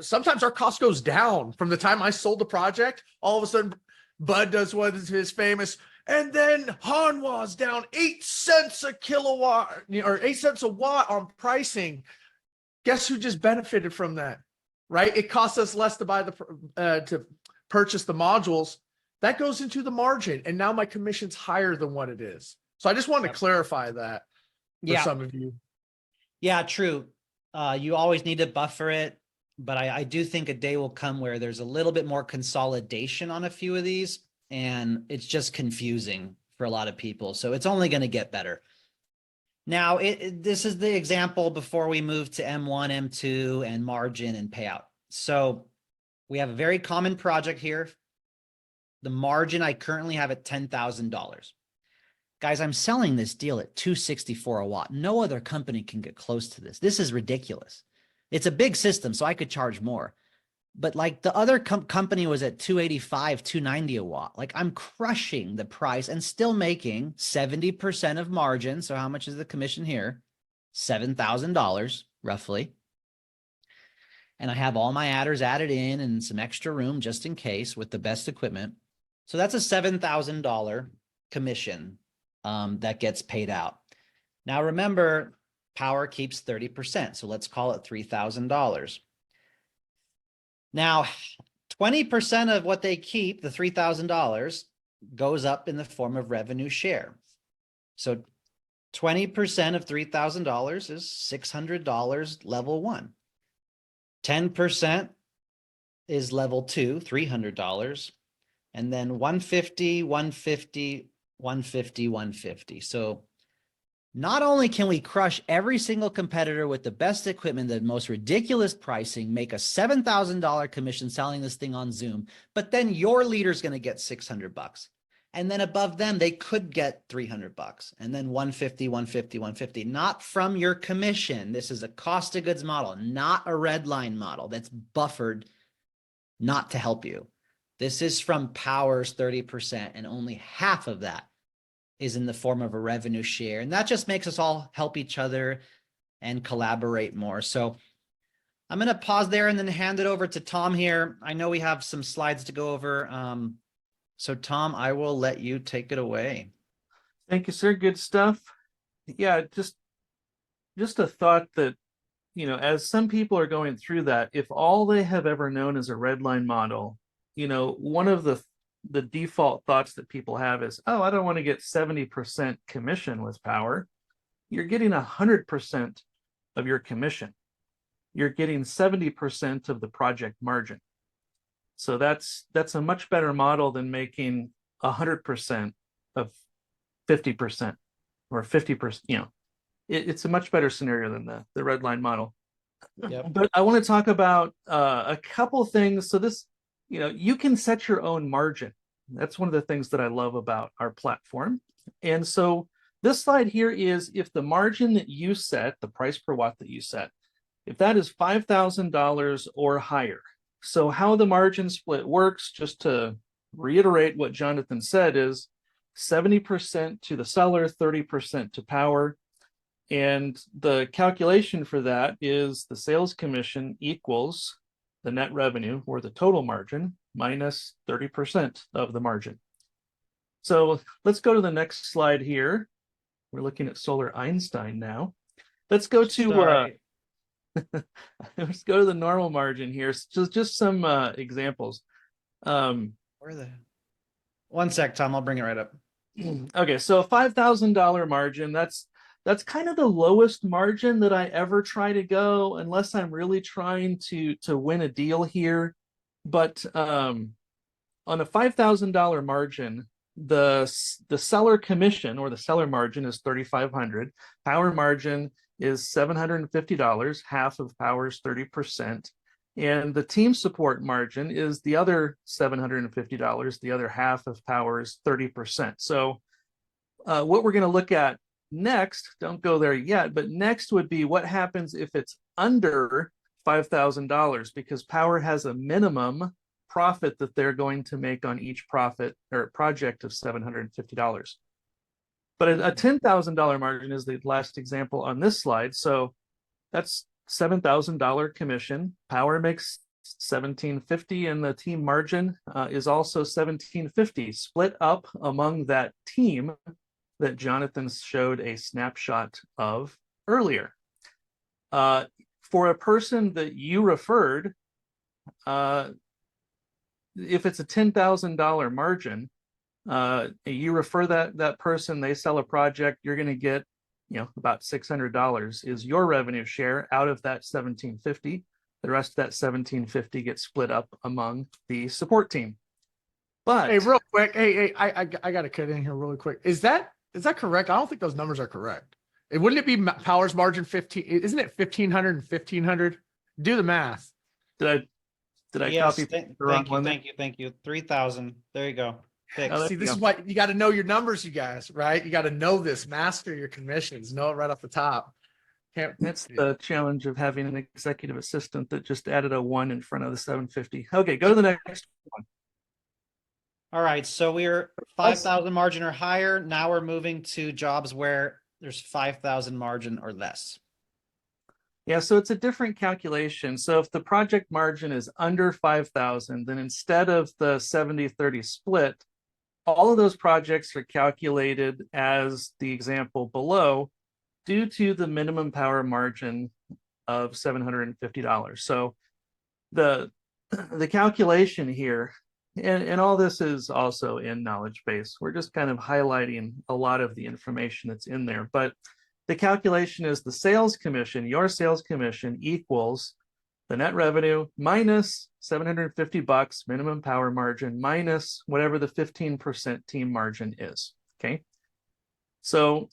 Sometimes our cost goes down from the time I sold the project. All of a sudden, Bud does what is his famous, and then Hanwha's down 8 cents a kilowatt or 8 cents a watt on pricing. Guess who just benefited from that, right? It costs us less to buy to purchase the modules. That goes into the margin, and now my commission's higher than what it is. So I just wanted to clarify that for some of you. Yeah, true. You always need to buffer it. But I do think a day will come where there's a little bit more consolidation on a few of these, and it's just confusing for a lot of people. So it's only going to get better. Now, this is the example before we move to M1, M2, and margin and payout. So we have a very common project here. The margin I currently have at $10,000. Guys, I'm selling this deal at $264 a watt. No other company can get close to this. This is ridiculous. It's a big system, so I could charge more. But like the other company was at $285, $290 a watt. Like I'm crushing the price and still making 70% of margin. So how much is the commission here? $7,000 roughly. And I have all my adders added in and some extra room just in case with the best equipment. So that's a $7,000 commission that gets paid out. Now remember, Powur keeps 30%. So let's call it $3,000. Now, 20% of what they keep, the $3,000, goes up in the form of revenue share. So 20% of $3,000 is $600 level 1. 10% is level 2, $300. And then 150, 150, 150, 150. So not only can we crush every single competitor with the best equipment, the most ridiculous pricing, make a $7,000 commission selling this thing on Zoom, but then your leader's going to get $600. And then above them, they could get $300. And then 150, 150, 150, not from your commission. This is a cost of goods model, not a red line model that's buffered not to help you. This is from Powur's 30%, and only half of that is in the form of a revenue share. And that just makes us all help each other and collaborate more. So I'm going to pause there and then hand it over to Tom here. I know we have some slides to go over. So Tom, I will let you take it away. Thank you, sir. Good stuff. Yeah, just a thought that, as some people are going through that, if all they have ever known is a red line model, one of the default thoughts that people have is, oh, I don't want to get 70% commission with Powur. You're getting 100% of your commission. You're getting 70% of the project margin. So that's a much better model than making 100% of 50% or 50%. It's a much better scenario than the red line model. Yep. But I want to talk about a couple things. So this, you can set your own margin. That's one of the things that I love about our platform. And so this slide here is if the margin that you set, the price per watt that you set, if that is $5,000 or higher. So how the margin split works, just to reiterate what Jonathan said, is 70% to the seller, 30% to Powur. And the calculation for that is the sales commission equals the net revenue, or the total margin, minus 30% of the margin. So let's go to the next slide here. We're looking at Solar Einstein now. Let's go to let's go to the normal margin here. So just some examples. One sec, Tom, I'll bring it right up. Okay, so a $5,000 margin, that's kind of the lowest margin that I ever try to go, unless I'm really trying to win a deal here. But on a $5,000 margin, the seller commission, or the seller margin, is $3,500. Powur margin is $750, half of Powur's 30%. And the team support margin is the other $750, the other half of Powur's 30%. So what we're going to look at next, don't go there yet, but next would be what happens if it's under $5,000, because Powur has a minimum profit that they're going to make on each profit or project of $750. But a $10,000 margin is the last example on this slide. So that's $7,000 commission. Powur makes $1,750, and the team margin is also $1,750, split up among that team that Jonathan showed a snapshot of earlier. For a person that you referred, if it's a $10,000 margin, you refer that person, they sell a project, you're going to get, about $600 is your revenue share out of that $1,750. The rest of that $1,750 gets split up among the support team. But hey, real quick, I got to cut in here really quick. Is that correct? I don't think those numbers are correct. Wouldn't it be Powur's margin 15? Isn't it 1,500 and 1,500? Do the math. Did I Yes, copy the wrong one? thank you. 3,000. There you go. See, this is why you got to know your numbers, you guys, right? You got to know this, master your commissions, know it right off the top. That's the challenge of having an executive assistant that just added a 1 in front of the 750. Okay, go to the next one. All right, so we're 5,000 margin or higher. Now we're moving to jobs where there's 5,000 margin or less. Yeah, so it's a different calculation. So if the project margin is under 5,000, then instead of the 70-30 split, all of those projects are calculated as the example below due to the minimum Powur margin of $750. So the calculation here, and all this is also in knowledge base. We're just kind of highlighting a lot of the information that's in there. But the calculation is the sales commission, your sales commission equals the net revenue minus $750 minimum Powur margin minus whatever the 15% team margin is. Okay. So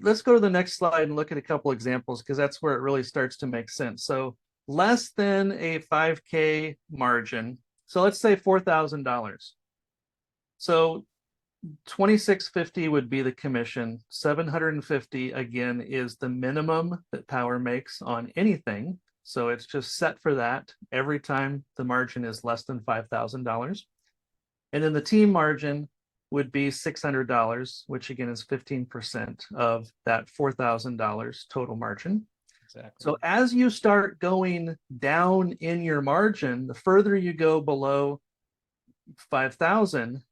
let's go to the next slide and look at a couple examples, because that's where it really starts to make sense. So less than a 5K margin. So let's say $4,000. So $2,650 would be the commission. $750 again is the minimum that Powur makes on anything. So it's just set for that every time the margin is less than $5,000. And then the team margin would be $600, which again is 15% of that $4,000 total margin. Exactly. So as you start going down in your margin, the further you go below 5,000,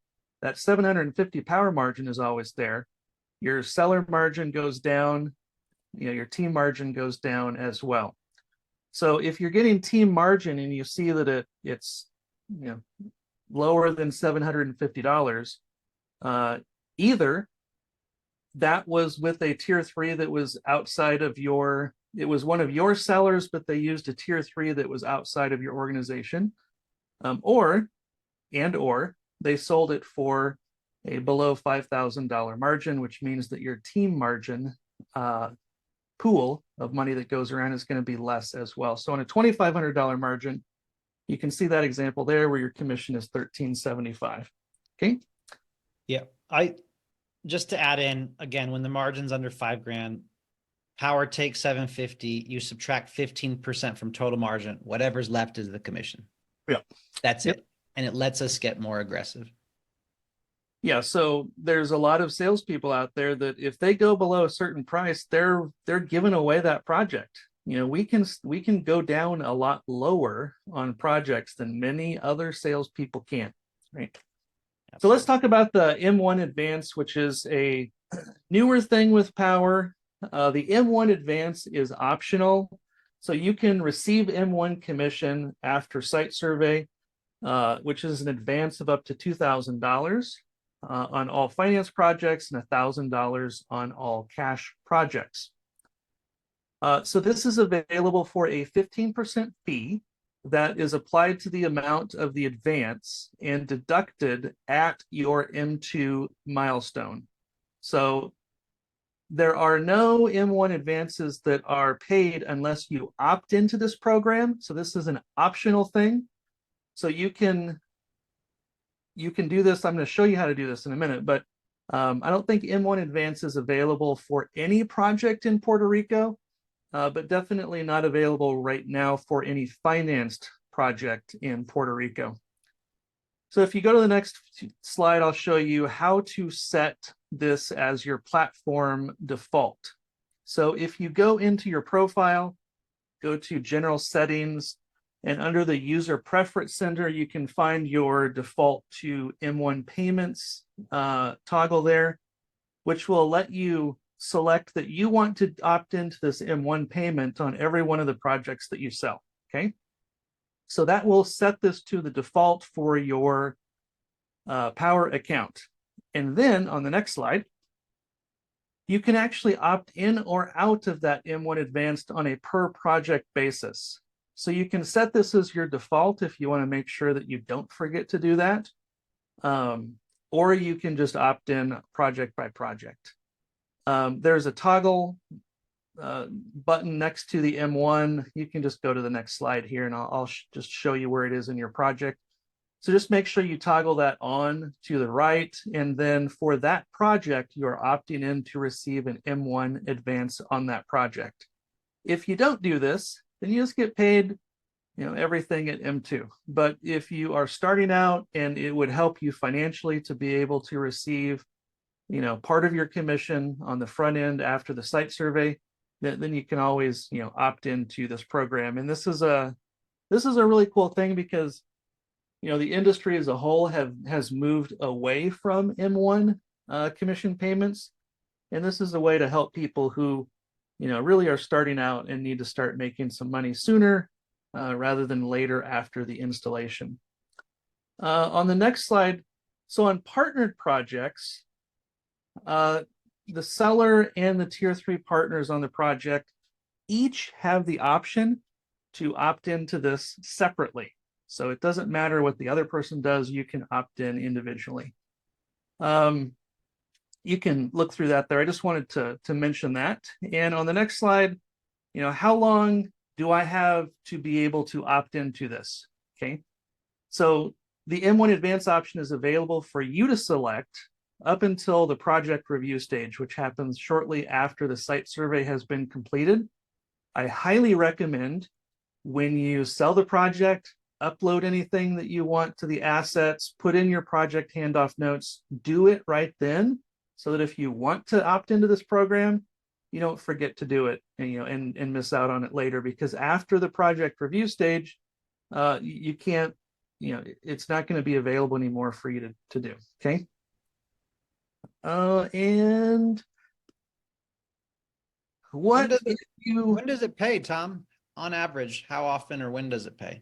that 750 power margin is always there. Your seller margin goes down, your team margin goes down as well. So if you're getting team margin and you see that it's lower than $750, either that was with a tier 3 that was outside of it was one of your sellers, but they used a tier 3 that was outside of your organization, or they sold it for a below $5,000 margin, which means that your team margin pool of money that goes around is going to be less as well. So on a $2,500 margin, you can see that example there where your commission is $1,375. Okay. Yeah. Just to add in again, when the margin's under $5,000, Powur takes 750, you subtract 15% from total margin, whatever's left is the commission. Yeah. That's it. And it lets us get more aggressive. Yeah, so there's a lot of salespeople out there that if they go below a certain price, they're giving away that project. We can go down a lot lower on projects than many other salespeople can. Right. So let's talk about the M1 Advance, which is a newer thing with Powur. The M1 Advance is optional, so you can receive M1 commission after site survey, which is an advance of up to $2,000 on all finance projects and $1,000 on all cash projects. So this is available for a 15% fee that is applied to the amount of the advance and deducted at your M2 milestone. So there are no M1 advances that are paid unless you opt into this program. So this is an optional thing. So you can do this. I'm going to show you how to do this in a minute, but I don't think M1 Advance is available for any project in Puerto Rico, but definitely not available right now for any financed project in Puerto Rico. So if you go to the next slide, I'll show you how to set this as your platform default. So if you go into your profile, go to General Settings, and under the User Preference Center, you can find your default to M1 Payments toggle there, which will let you select that you want to opt into this M1 payment on every one of the projects that you sell, okay? So that will set this to the default for your Powur account. And then on the next slide, you can actually opt in or out of that M1 Advanced on a per project basis. So you can set this as your default if you want to make sure that you don't forget to do that. Or you can just opt in project by project. There's a toggle button next to the M1. You can just go to the next slide here and I'll just show you where it is in your project. So just make sure you toggle that on to the right. And then for that project, you're opting in to receive an M1 advance on that project. If you don't do this, then you just get paid, everything at M2. But if you are starting out and it would help you financially to be able to receive, part of your commission on the front end after the site survey, then you can always, opt into this program. And this is a really cool thing because, the industry as a whole has moved away from M1 commission payments. And this is a way to help people who, really are starting out and need to start making some money sooner rather than later after the installation. On the next slide, so on partnered projects, the seller and the tier 3 partners on the project each have the option to opt into this separately. So it doesn't matter what the other person does, you can opt in individually. You can look through that there. I just wanted to mention that. And on the next slide, how long do I have to be able to opt into this? Okay. So the M1 Advance option is available for you to select up until the project review stage, which happens shortly after the site survey has been completed. I highly recommend when you sell the project, upload anything that you want to the assets, put in your project handoff notes, do it right then, so that if you want to opt into this program, you don't forget to do it and and miss out on it later, because after the project review stage, you can't, it's not going to be available anymore for you to do. Okay. And When what does it, if you when does it pay, Tom? On average, how often or when does it pay?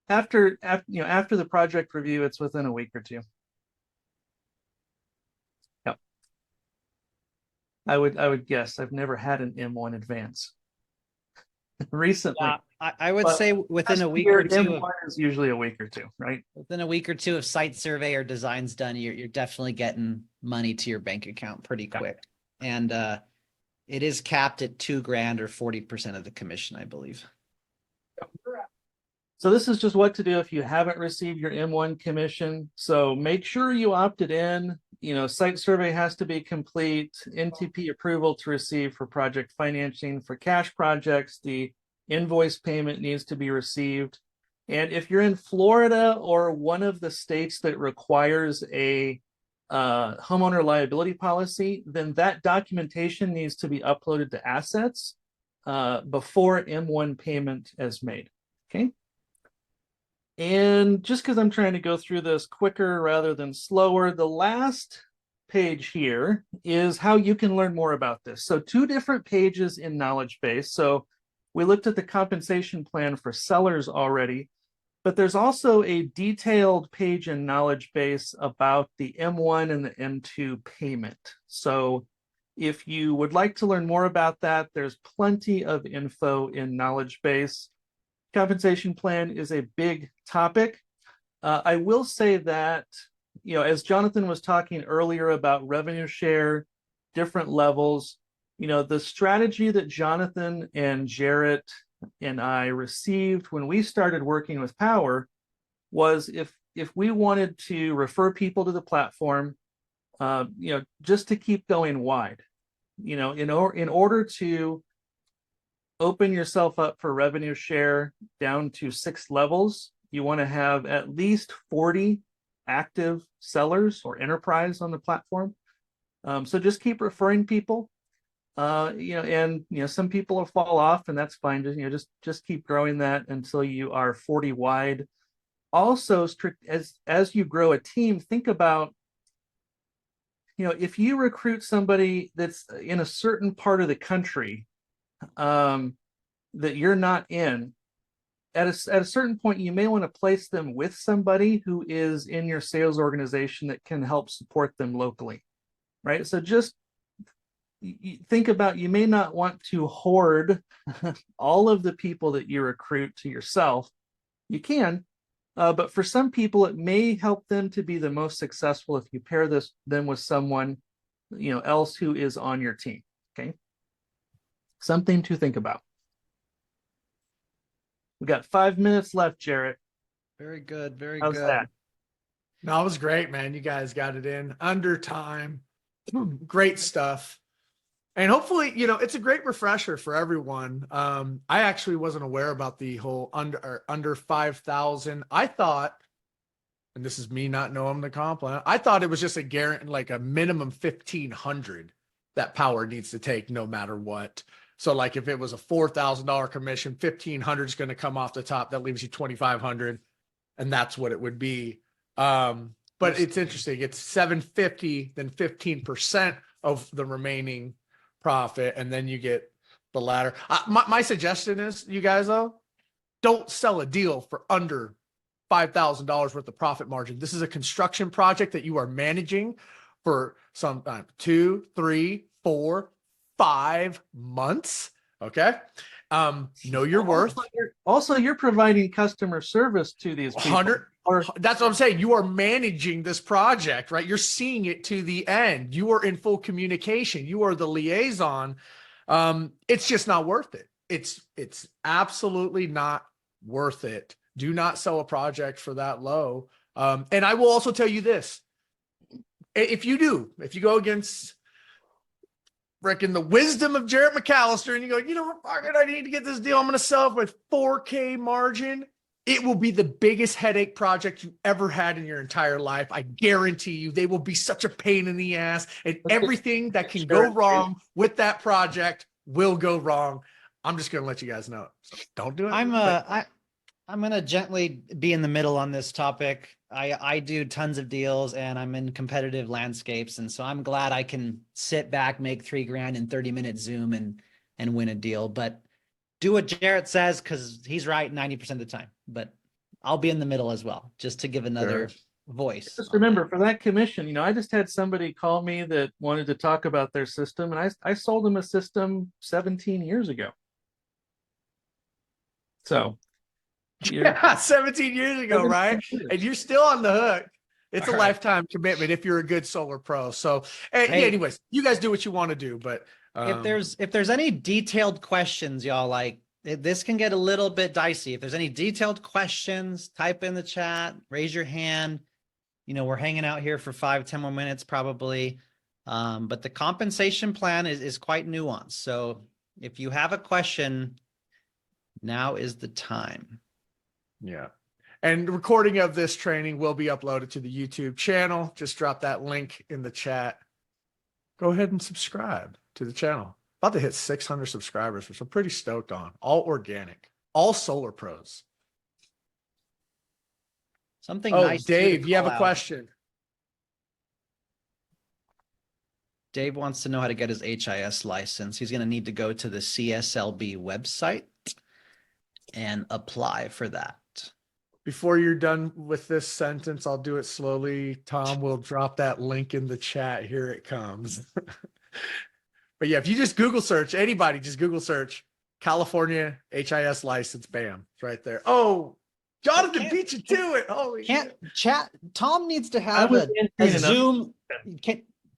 after after the project review, it's within a week or two. Yep. I would guess. I've never had an M1 advance recently. I would But say within a week Your or two M1 is usually a week or two, right? within a week or two of site survey or designs done, you're definitely getting money to your bank account pretty Yeah. quick. And it is capped at $2,000 or 40% of the commission, I believe. So this is just what to do if you haven't received your M1 commission. So make sure you opted in. Site survey has to be complete, NTP approval to receive for project financing. For cash projects, the invoice payment needs to be received. And if you're in Florida or one of the states that requires a homeowner liability policy, then that documentation needs to be uploaded to assets before M1 payment is made. Okay. And just because I'm trying to go through this quicker rather than slower, the last page here is how you can learn more about this. So 2 different pages in knowledge base. So we looked at the compensation plan for sellers already, but there's also a detailed page in knowledge base about the M1 and the M2 payment. So if you would like to learn more about that, there's plenty of info in knowledge base. Compensation plan is a big topic. I will say that, as Jonathan was talking earlier about revenue share, different levels, the strategy that Jonathan and Jarrett and I received when we started working with Powur was if we wanted to refer people to the platform, just to keep going wide, in order to open yourself up for revenue share down to 6 levels, you want to have at least 40 active sellers or enterprise on the platform. So just keep referring people, some people will fall off, and that's fine. Just keep growing that until you are 40 wide. Also, as you grow a team, think about, if you recruit somebody that's in a certain part of the country, that you're not in, at a certain point, you may want to place them with somebody who is in your sales organization that can help support them locally, right? So just think about, you may not want to hoard all of the people that you recruit to yourself. You can, but for some people, it may help them to be the most successful if you pair them with someone, else who is on your team. Okay. Something to think about. We got 5 minutes left, Jarrett. Very good. Very How's good. that? No, it was great, man. You guys got it in under time. Great stuff. And hopefully, it's a great refresher for everyone. I actually wasn't aware about the whole under 5,000. I thought, and this is me not knowing the comp plan, I thought it was just a guarantee, like a minimum 1,500 that Powur needs to take no matter what. So like if it was a $4,000 commission, 1,500 is going to come off the top. That leaves you 2,500, and that's what it would be. But it's interesting. It's 750, then 15% of the remaining profit, and then you get the ladder. My suggestion is, you guys though, don't sell a deal for under $5,000 worth of profit margin. This is a construction project that you are managing for sometime 2, 3, 4, 5 months. Okay. Know your worth. Also, you're providing customer service to these people. That's what I'm saying. You are managing this project, right? You're seeing it to the end. You are in full communication. You are the liaison. It's just not worth it. It's absolutely not worth it. Do not sell a project for that low. And I will also tell you this. If you go against freaking the wisdom of Jarrett McAllister, and you go, you know what, fuck it, I need to get this deal. I'm going to sell it with 4K margin. It will be the biggest headache project you ever had in your entire life. I guarantee you, they will be such a pain in the ass, and everything that can go wrong with that project will go wrong. I'm just going to let you guys know. So don't do it. I'm gonna gently be in the middle on this topic. I do tons of deals and I'm in competitive landscapes, and so I'm glad I can sit back, make $3,000 in 30-minute Zoom and win a deal. But do what Jarrett says, because he's right 90% of the time. But I'll be in the middle as well, just to give another voice. Just remember, for that commission, I just had somebody call me that wanted to talk about their system, and I sold them a system 17 years ago. So. Yeah, 17 years ago, right? And you're still on the hook. It's a lifetime commitment if you're a good solar pro. So, anyways, you guys do what you want to do. But if there's any detailed questions, y'all, like this can get a little bit dicey. If there's any detailed questions, type in the chat, raise your hand. We're hanging out here for 5-10 more minutes probably. But the compensation plan is quite nuanced. So if you have a question, now is the time. Yeah. And the recording of this training will be uploaded to the YouTube channel. Just drop that link in the chat. Go ahead and subscribe to the channel. About to hit 600 subscribers, which I'm pretty stoked on. All organic, all solar pros. Something nice. Dave, you have a question. Dave wants to know how to get his HIS license. He's going to need to go to the CSLB website and apply for that. Before you're done with this sentence, I'll do it slowly. Tom will drop that link in the chat. Here it comes. But yeah, if you just Google search, anybody just Google search California HIS license, bam, it's right there. Oh, Jonathan beat you to it. Holy chat. Tom needs to have a Zoom.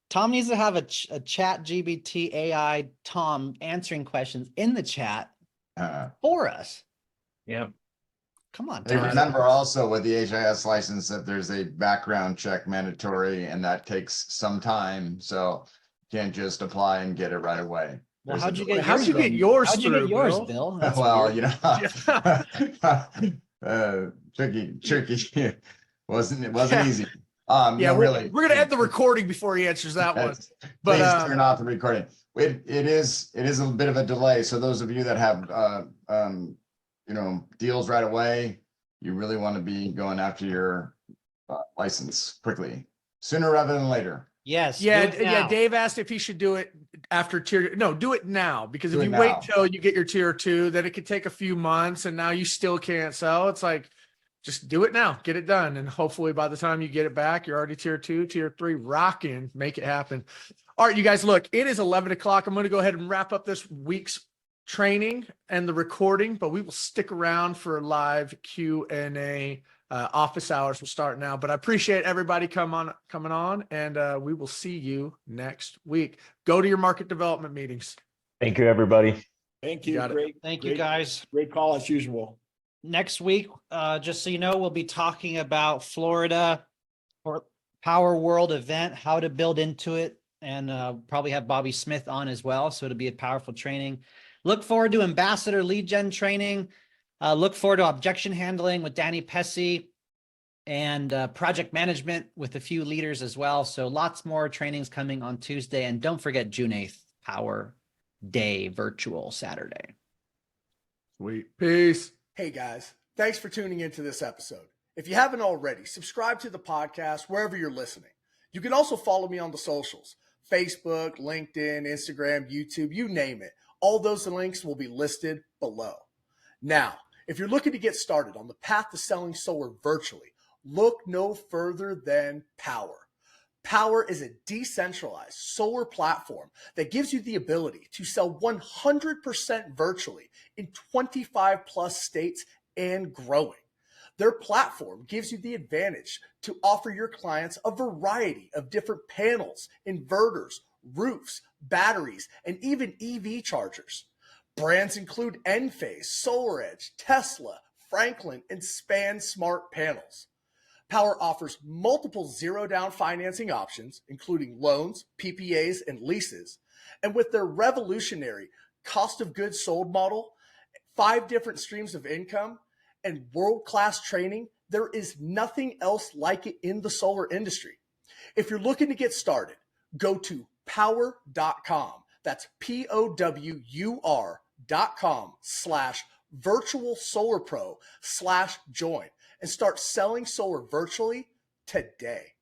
Tom needs to have a chat GBT AI Tom answering questions in the chat for us. Yeah. Come on. Hey, remember also with the HIS license that there's a background check mandatory, and that takes some time. So you can't just apply and get it right away. Well, how'd you get yours through, Bill? That's well, weird. tricky. It wasn't easy. Really, we're gonna end the recording before he answers that one. But please turn off the recording. It is a bit of a delay. So those of you that have deals right away, you really want to be going after your license quickly, sooner rather than later. Yes. Yeah. Dave asked if he should do it after tier. No, do it now, because if you wait till you get your tier 2, then it could take a few months, and now you still can't sell. It's like, just do it now, get it done, and hopefully by the time you get it back, you're already tier 2, tier 3, rocking. Make it happen. All right, you guys, look, it is 11 o'clock. I'm going to go ahead and wrap up this week's training and the recording, but we will stick around for live Q&A. Office hours will start now, but I appreciate everybody coming on, and we will see you next week. Go to your market development meetings. Thank you, everybody. Thank you. Thank you, guys. Great call as usual. Next week, just so you know, we'll be talking about Florida or Power World event, how to build into it, and probably have Bobby Smith on as well. So it'll be a powerful training. Look forward to ambassador lead gen training. Look forward to objection handling with Danny Pesci, and project management with a few leaders as well. So lots more trainings coming on Tuesday. And don't forget June 8th, Power Day virtual Saturday. Sweet. Peace. Hey guys, thanks for tuning into this episode. If you haven't already, subscribe to the podcast wherever you're listening. You can also follow me on the socials, Facebook, LinkedIn, Instagram, YouTube, you name it. All those links will be listed below. Now, if you're looking to get started on the path to selling solar virtually, look no further than Powur. Powur is a decentralized solar platform that gives you the ability to sell 100% virtually in 25 plus states and growing. Their platform gives you the advantage to offer your clients a variety of different panels, inverters, roofs, batteries, and even EV chargers. Brands include Enphase, SolarEdge, Tesla, Franklin, and Span Smart Panels. Powur offers multiple zero down financing options, including loans, PPAs, and leases. And with their revolutionary cost of goods sold model, 5 different streams of income, and world-class training, there is nothing else like it in the solar industry. If you're looking to get started, go to powur.com. That's POWUR.com/virtual solar pro/join and start selling solar virtually today.